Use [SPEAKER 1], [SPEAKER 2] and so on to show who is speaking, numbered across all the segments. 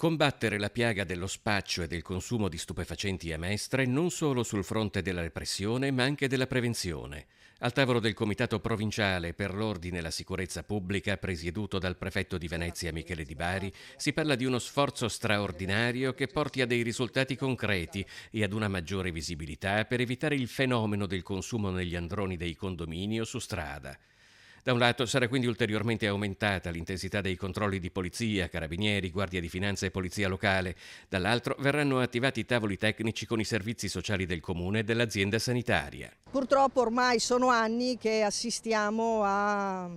[SPEAKER 1] Combattere la piaga dello spaccio e del consumo di stupefacenti a Mestre non solo sul fronte della repressione, ma anche della prevenzione. Al tavolo del Comitato Provinciale per l'Ordine e la Sicurezza Pubblica, presieduto dal prefetto di Venezia Michele Di Bari, si parla di uno sforzo straordinario che porti a dei risultati concreti e ad una maggiore visibilità per evitare il fenomeno del consumo negli androni dei condomini o su strada. Da un lato sarà quindi ulteriormente aumentata l'intensità dei controlli di polizia, carabinieri, guardia di finanza e polizia locale, dall'altro verranno attivati tavoli tecnici con i servizi sociali del comune e dell'azienda sanitaria.
[SPEAKER 2] Purtroppo ormai sono anni che assistiamo a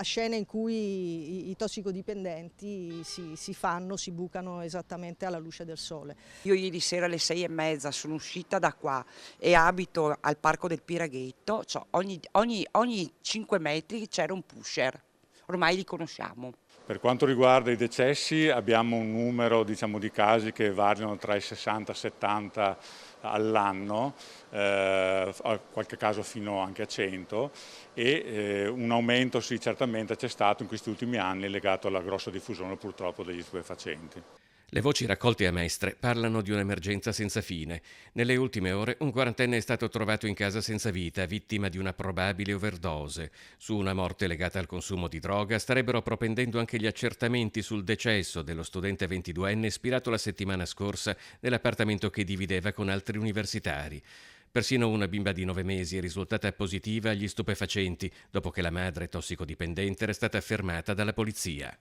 [SPEAKER 2] scene in cui i tossicodipendenti si bucano esattamente alla luce del sole.
[SPEAKER 3] Io ieri sera alle 6:30 sono uscita da qua e abito al Parco del Piraghetto, cioè ogni 5 metri c'era un pusher, ormai li conosciamo.
[SPEAKER 4] Per quanto riguarda i decessi abbiamo un numero di casi che variano tra i 60 e i 70 all'anno, qualche caso fino anche a 100 e un aumento sì certamente c'è stato in questi ultimi anni legato alla grossa diffusione purtroppo degli stupefacenti.
[SPEAKER 1] Le voci raccolte a Mestre parlano di un'emergenza senza fine. Nelle ultime ore un quarantenne è stato trovato in casa senza vita, vittima di una probabile overdose. Su una morte legata al consumo di droga starebbero propendendo anche gli accertamenti sul decesso dello studente 22enne spirato la settimana scorsa nell'appartamento che divideva con altri universitari. Persino una bimba di 9 mesi è risultata positiva agli stupefacenti dopo che la madre tossicodipendente era stata fermata dalla polizia.